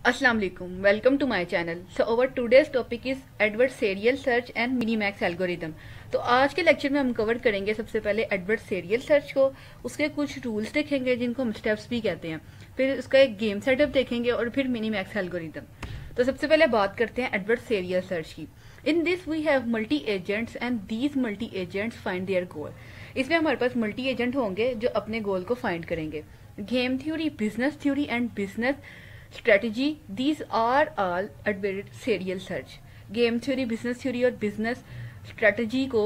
Assalamu alaikum. Welcome to my channel. So our today's topic is adversarial search and Minimax algorithm. तो आज के lecture में हम cover करेंगे सबसे पहले एडवर्सरियल सर्च को, उसके कुछ रूल्स देखेंगे जिनको हम स्टेप्स भी कहते हैं, फिर उसका एक गेम सेटअप देखेंगे और फिर मिनीमैक्स एल्गोरिथम। तो सबसे पहले बात करते हैं एडवर्सरियल सर्च की। In this we have multi agents and these multi agents find their goal. इसमें हमारे पास मल्टी एजेंट होंगे जो अपने गोल को फाइंड करेंगे। Game theory, business theory and business strategy, these are all adversarial search. Game theory, business theory और business strategy को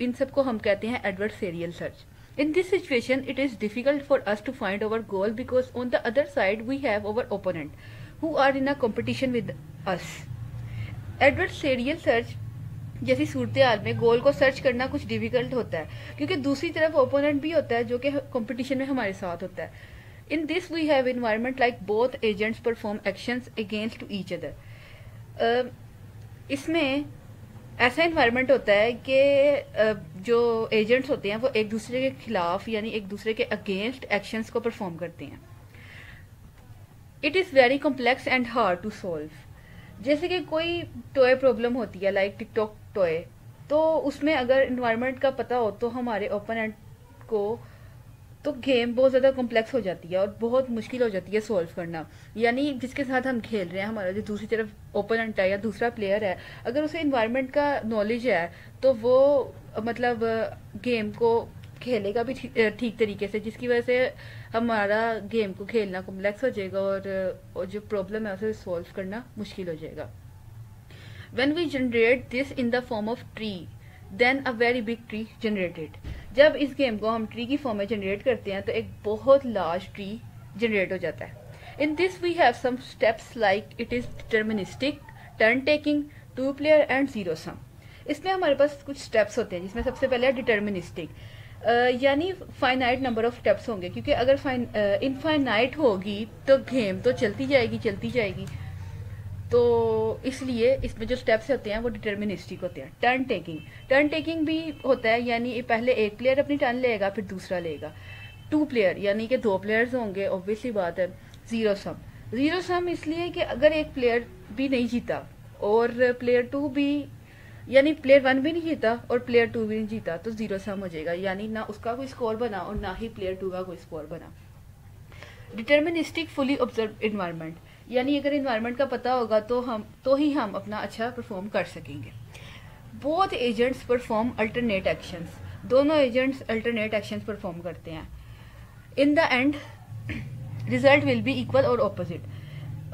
इन सबको हम कहते हैं adversarial search. In this situation, it is difficult for us to find our goal because on the other side we have our opponent who are in a competition with us. Adversarial search जैसी सूरत हाल में गोल को search करना कुछ difficult होता है क्योंकि दूसरी तरफ ओपोनेंट भी होता है जो कि कंपटीशन में हमारे साथ होता है। In this we have environment like both agents perform actions against to each other. इसमें ऐसा इन्वायरमेंट होता है कि जो एजेंट्स होते हैं वो एक दूसरे के खिलाफ यानी एक दूसरे के अगेंस्ट एक्शंस को परफॉर्म करते हैं। It is very complex and hard to solve. जैसे कि कोई टॉय प्रॉब्लम होती है लाइक टिकटॉक टॉय, तो उसमें अगर इन्वायरमेंट का पता हो तो हमारे ओपोनेंट को तो गेम बहुत ज़्यादा कॉम्प्लेक्स हो जाती है और बहुत मुश्किल हो जाती है सॉल्व करना। यानी जिसके साथ हम खेल रहे हैं, हमारा जो दूसरी तरफ ओपोनेंट है या दूसरा प्लेयर है, अगर उसे इन्वायरमेंट का नॉलेज है तो वो मतलब गेम को खेलेगा भी ठीक तरीके से, जिसकी वजह से हमारा गेम को खेलना कॉम्प्लेक्स हो जाएगा और जो प्रॉब्लम है उसे सॉल्व करना मुश्किल हो जाएगा। When we generate this in the form of tree, then a very big tree generated. जब इस गेम को हम ट्री की फॉर्म में जनरेट करते हैं तो एक बहुत लार्ज ट्री जनरेट हो जाता है। In this we have some steps like it is deterministic, turn taking, two player and zero sum. इसमें हमारे पास कुछ स्टेप्स होते हैं जिसमें सबसे पहले है डिटर्मिनिस्टिक, यानी फाइनाइट नंबर ऑफ स्टेप्स होंगे, क्योंकि अगर इनफाइनाइट होगी तो गेम तो चलती जाएगी, तो इसलिए इसमें जो स्टेप्स होते हैं वो डिटर्मिनिस्टिक होते हैं। टर्न टेकिंग भी होता है, यानी पहले एक प्लेयर अपनी टर्न लेगा फिर दूसरा लेगा। टू प्लेयर यानी कि दो प्लेयर्स होंगे, ऑब्वियसली बात है। जीरो सम इसलिए कि अगर एक प्लेयर भी नहीं जीता और प्लेयर टू भी, यानी प्लेयर वन भी नहीं जीता और प्लेयर टू भी नहीं जीता तो जीरो सम हो जाएगा, यानी ना उसका कोई स्कोर बना और ना ही प्लेयर टू का कोई स्कोर बना। डिटर्मिनिस्टिक फुली ऑब्जर्व इन्वायरमेंट, यानी अगर इन्वायरमेंट का पता होगा तो ही हम अपना अच्छा परफॉर्म कर सकेंगे। Both agents perform alternate actions, दोनों एजेंट्स अल्टरनेट एक्शंस परफॉर्म करते हैं। In the end result will be equal और ऑपोजिट,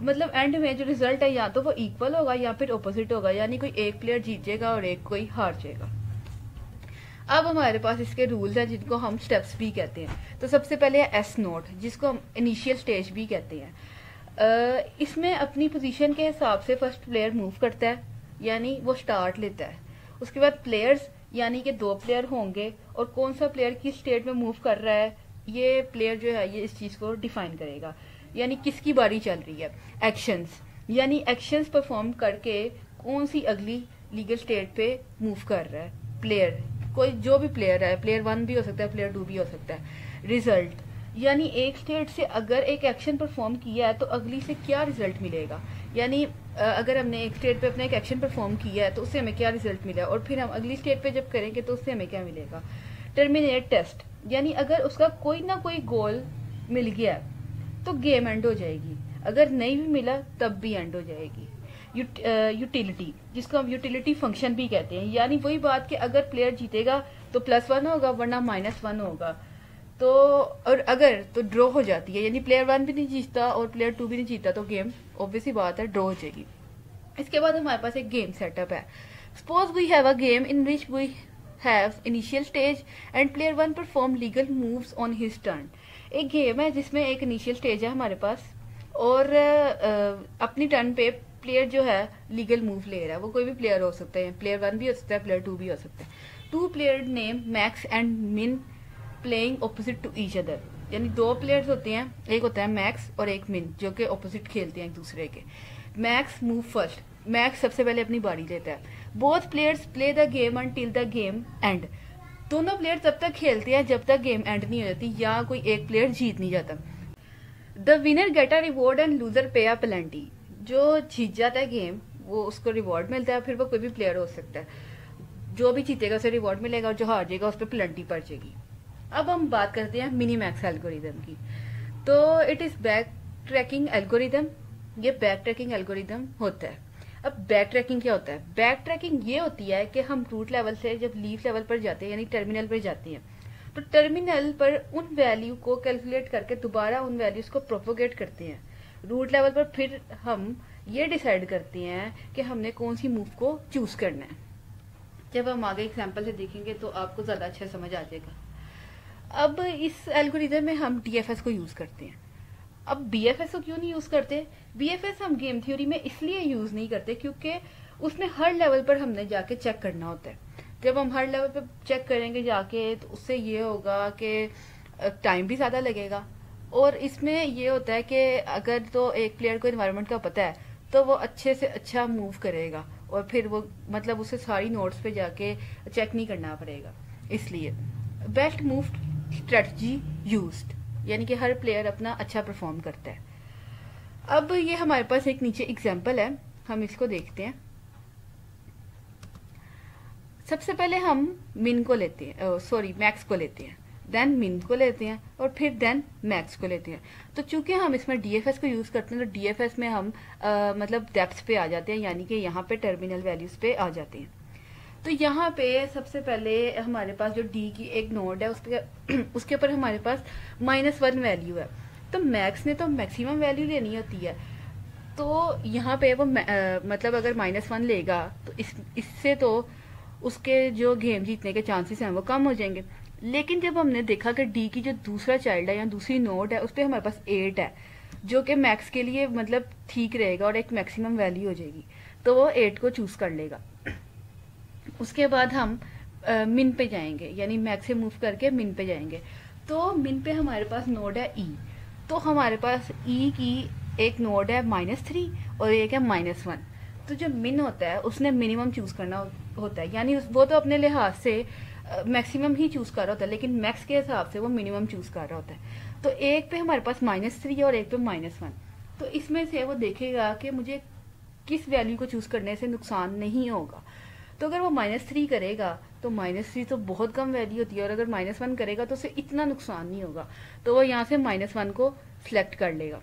मतलब एंड में जो रिजल्ट है या तो वो इक्वल होगा या फिर ऑपोजिट होगा, यानी कोई एक प्लेयर जीतेगा और एक कोई हार जाएगा। अब हमारे पास इसके रूल्स हैं जिनको हम स्टेप्स भी कहते हैं। तो सबसे पहले है एस नोट, जिसको हम इनिशियल स्टेज भी कहते हैं। इसमें अपनी पोजीशन के हिसाब से फर्स्ट प्लेयर मूव करता है, यानी वो स्टार्ट लेता है। उसके बाद प्लेयर्स, यानी कि दो प्लेयर होंगे और कौन सा प्लेयर किस स्टेट में मूव कर रहा है ये प्लेयर जो है ये इस चीज को डिफाइन करेगा, यानी किसकी बारी चल रही है। एक्शंस, यानी एक्शंस परफॉर्म करके कौन सी अगली लीगल स्टेट पे मूव कर रहा है प्लेयर, कोई जो भी प्लेयर है, प्लेयर वन भी हो सकता है, प्लेयर टू भी हो सकता है। रिजल्ट, यानी एक स्टेट से अगर एक एक्शन परफॉर्म किया है तो अगली से क्या रिजल्ट मिलेगा, यानी अगर हमने एक स्टेट पे अपना एक एक्शन परफॉर्म किया है तो उससे हमें क्या रिजल्ट मिला और फिर हम अगली स्टेट पे जब करेंगे तो उससे हमें क्या मिलेगा। टर्मिनेट टेस्ट, यानी अगर उसका कोई ना कोई गोल मिल गया तो गेम एंड हो जाएगी, अगर नहीं भी मिला तब भी एंड हो जाएगी। यूटिलिटी, जिसको हम यूटिलिटी फंक्शन भी कहते हैं, यानी वही बात कि अगर प्लेयर जीतेगा तो +1 होगा वरना -1 होगा, तो और अगर तो ड्रॉ हो जाती है, यानी प्लेयर वन भी नहीं जीतता और प्लेयर टू भी नहीं जीतता तो गेम ऑब्वियसली बात है ड्रॉ हो जाएगी। इसके बाद हमारे पास एक गेम सेटअप है। Suppose we have a game in which we have initial stage and player one perform legal moves on his turn. एक गेम है जिसमें एक इनिशियल स्टेज है हमारे पास और अपनी टर्न पे प्लेयर जो है लीगल मूव ले रहा है, वो कोई भी प्लेयर हो सकता है, प्लेयर वन भी हो सकता है, प्लेयर टू भी हो सकता है। Two player name max and min playing opposite to each other, यानी दो प्लेयर्स होते हैं, एक होता है मैक्स और एक मिन जो कि ऑपोजिट खेलते हैं एक दूसरे के। मैक्स मूव फर्स्ट, मैक्स सबसे पहले अपनी बारी लेता है। Both players play the game until the game and, दोनों प्लेयर तब तक खेलते हैं जब तक गेम एंड नहीं हो जाती या कोई एक प्लेयर जीत नहीं जाता। The winner get a reward and loser पे अ पेनल्टी। जो जीत जाता है गेम वो उसको रिवॉर्ड मिलता है, फिर वो कोई भी प्लेयर हो सकता है। जो भी जीतेगा उसे रिवॉर्ड मिलेगा और जो हार जाएगा उस पर पेनल्टी पड़ जाएगी। अब हम बात करते हैं मिनी मैक्स एल्गोरिदम की। तो it is back tracking algorithm. ये बैक ट्रैकिंग एल्गोरिदम होता है। अब बैक ट्रैकिंग क्या होता है? बैक ट्रैकिंग ये होती है कि हम रूट लेवल से जब लीफ लेवल पर जाते हैं यानी टर्मिनल पर जाते हैं, तो टर्मिनल पर उन वैल्यू को कैलकुलेट करके दोबारा उन वैल्यूज को प्रोपोगेट करते हैं रूट लेवल पर। फिर हम ये डिसाइड करते हैं कि हमने कौन सी मूव को चूज करना है। जब हम आगे एग्जांपल से देखेंगे तो आपको ज्यादा अच्छा समझ आ जाएगा। अब इस एल्गोरिदम में हम डीएफएस को यूज करते हैं। अब बीएफएस को क्यों नहीं यूज करते? बीएफएस हम गेम थ्योरी में इसलिए यूज नहीं करते क्योंकि उसमें हर लेवल पर हमने जाके चेक करना होता है। जब हम हर लेवल पर चेक करेंगे जाके तो उससे ये होगा कि टाइम भी ज्यादा लगेगा। और इसमें ये होता है कि अगर तो एक प्लेयर को एनवायरनमेंट का पता है तो वो अच्छे से अच्छा मूव करेगा और फिर वो मतलब उसे सारी नोट्स पे जाके चेक नहीं करना पड़ेगा। इसलिए बेस्ट मूव स्ट्रेटजी यूज्ड, यानी कि हर प्लेयर अपना अच्छा परफॉर्म करता है। अब ये हमारे पास एक नीचे एग्जांपल है, हम इसको देखते हैं। सबसे पहले हम मिन को लेते हैं, सॉरी मैक्स को लेते हैं, देन मिन को लेते हैं और फिर देन मैक्स को लेते हैं। तो चूंकि हम इसमें डीएफएस को यूज करते हैं तो डीएफएस में हम मतलब डेप्थ पे आ जाते हैं, यानी कि यहाँ पे टर्मिनल वैल्यूज पे आ जाते हैं। तो यहाँ पे सबसे पहले हमारे पास जो डी की एक नोड है उसके ऊपर हमारे पास -1 वैल्यू है। तो मैक्स ने तो मैक्सिमम वैल्यू लेनी होती है। तो यहाँ पे वो मतलब अगर -1 लेगा तो इससे तो उसके जो गेम जीतने के चांसेस हैं वो कम हो जाएंगे। लेकिन जब हमने देखा कि डी की जो दूसरा चाइल्ड है या दूसरी नोड है उस पर हमारे पास 8 है, जो कि मैक्स के लिए मतलब ठीक रहेगा और एक मैक्सिमम वैल्यू हो जाएगी, तो वो 8 को चूज कर लेगा। उसके बाद हम मिन पे जाएंगे, यानी मैक्स से मूव करके मिन पे जाएंगे। तो मिन पे हमारे पास नोड है ई। तो हमारे पास ई की एक नोड है -3 और एक है -1। तो जो मिन होता है उसने मिनिमम चूज करना होता है, यानी वो तो अपने लिहाज से मैक्सिमम ही चूज कर रहा होता है, लेकिन मैक्स के हिसाब से वो मिनिमम चूज कर रहा होता है। तो एक पे हमारे पास -3 और एक पे -1। तो इसमें से वो देखेगा कि मुझे किस वैल्यू को चूज करने से नुकसान नहीं होगा। तो अगर वो -3 करेगा तो -3 तो बहुत कम वैल्यू होती है, और अगर -1 करेगा तो उसे इतना नुकसान नहीं होगा, तो वो यहाँ से -1 को सिलेक्ट कर लेगा।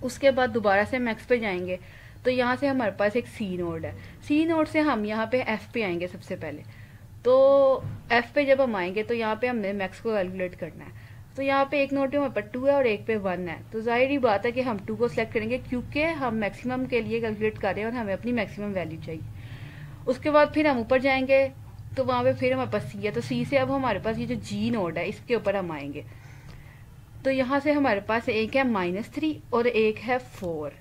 उसके बाद दोबारा से मैक्स पे जाएंगे। तो यहाँ से हमारे पास एक सी नोड है। सी नोड से हम यहाँ पे एफ पे आएंगे सबसे पहले। तो एफ पे जब हम आएंगे तो यहाँ पे हमने मैक्स को कैलकुलेट करना है। तो यहाँ पे एक नोड पे हमारे पास 2 है और एक पे 1 है। तो जाहिर ही बात है कि हम 2 को सिलेक्ट करेंगे क्योंकि हम मैक्सिमम के लिए कैलकुलेट कर रहे हैं और हमें अपनी मैक्सिमम वैल्यू चाहिए। उसके बाद फिर हम ऊपर जाएंगे तो वहां पे फिर हमारे पास सी है। तो सी से अब हमारे पास ये जो जी नोड है इसके ऊपर हम आएंगे। तो यहाँ से हमारे पास एक है -3 और एक है 4।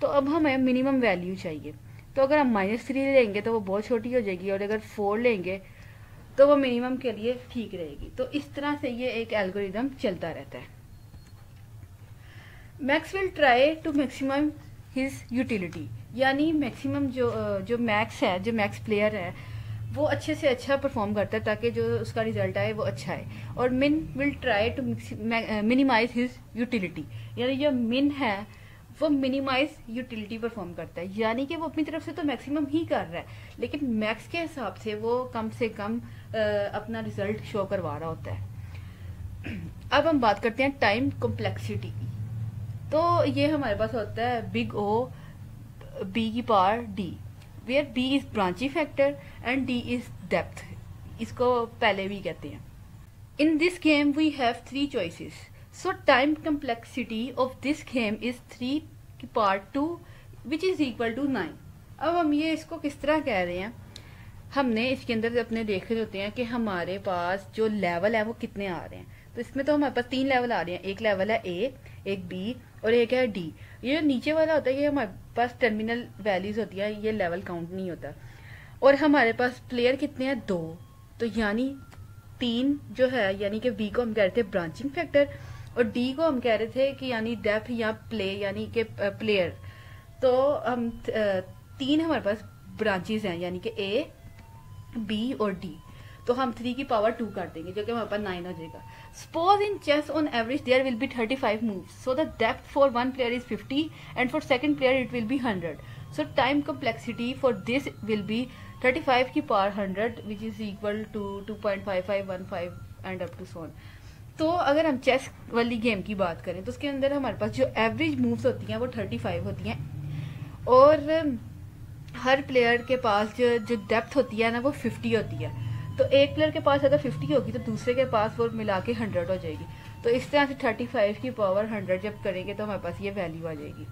तो अब हमें मिनिमम वैल्यू चाहिए। तो अगर हम -3 लेंगे तो वो बहुत छोटी हो जाएगी, और अगर 4 लेंगे तो वो मिनिमम के लिए ठीक रहेगी। तो इस तरह से ये एक एल्गोरिदम चलता रहता है। Max will try to maximum his utility, यानी मैक्सिमम जो मैक्स है, जो मैक्स प्लेयर है वो अच्छे से अच्छा परफॉर्म करता है ताकि जो उसका रिजल्ट आए वो अच्छा है। और min will try to minimize his utility, यानी जो मिन है वो मिनिमाइज यूटिलिटी परफॉर्म करता है, यानी कि वो अपनी तरफ से तो मैक्सिमम ही कर रहा है लेकिन मैक्स के हिसाब से वो कम से कम अपना रिजल्ट शो करवा रहा होता है। अब हम बात करते हैं टाइम कॉम्प्लेक्सिटी की। तो ये हमारे पास होता है बिग ओ बी की power d, where b is branching factor and d is depth, इसको पहले भी कहते हैं। In this game we have 3 choices, so time complexity of this game is 3 की power 2 which is equal to 9। अब हम ये इसको किस तरह कह रहे हैं, हमने इसके अंदर अपने देखे होते हैं कि हमारे पास जो लेवल है वो कितने आ रहे हैं। तो इसमें तो हमारे पास 3 लेवल आ रहे हैं, एक लेवल है ए, एक बी और एक है डी। ये जो नीचे वाला होता है ये हमारे पास टर्मिनल वैल्यूज होती है, ये लेवल काउंट नहीं होता। और हमारे पास प्लेयर कितने हैं 2, तो यानी 3 जो है, यानी कि बी को हम कह रहे थे ब्रांचिंग फैक्टर और डी को हम कह रहे थे कि यानी डेप्थ या प्ले यानी कि प्लेयर। तो हम 3 हमारे पास ब्रांचेस हैं, यानी कि ए बी और डी। तो हम 3 की पावर 2 कर देंगे, जो कि हमारे पास 9 हो जाएगा। Suppose in chess on average there will be 35 moves, so the depth for one player is 50 and for second player it will be 100। So time complexity for this will be 35 की power 100 which is equal to 2.5515 and up to so on. तो अगर हम chess वाली game की बात करें तो उसके अंदर हमारे पास जो एवरेज मूव्स होती हैं वो 35 होती हैं, और हर प्लेयर के पास जो डेप्थ होती है ना वो 50 होती है। तो एक प्लेयर के पास अगर 50 होगी तो दूसरे के पास वो मिला के 100 हो जाएगी। तो इस तरह से 35 की पावर 100 जब करेंगे तो हमारे पास ये वैल्यू आ जाएगी।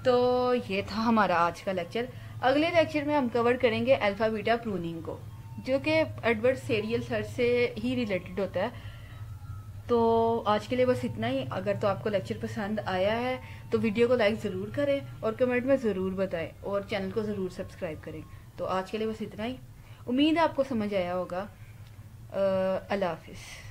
तो ये था हमारा आज का लेक्चर। अगले लेक्चर में हम कवर करेंगे अल्फा बीटा प्रूनिंग को, जो कि एडवर्सरियल सर्च से ही रिलेटेड होता है। तो आज के लिए बस इतना ही। अगर तो आपको लेक्चर पसंद आया है तो वीडियो को लाइक ज़रूर करें और कमेंट में ज़रूर बताएं और चैनल को ज़रूर सब्सक्राइब करें। तो आज के लिए बस इतना ही। उम्मीद है आपको समझ आया होगा। अल्लाह हाफिज़।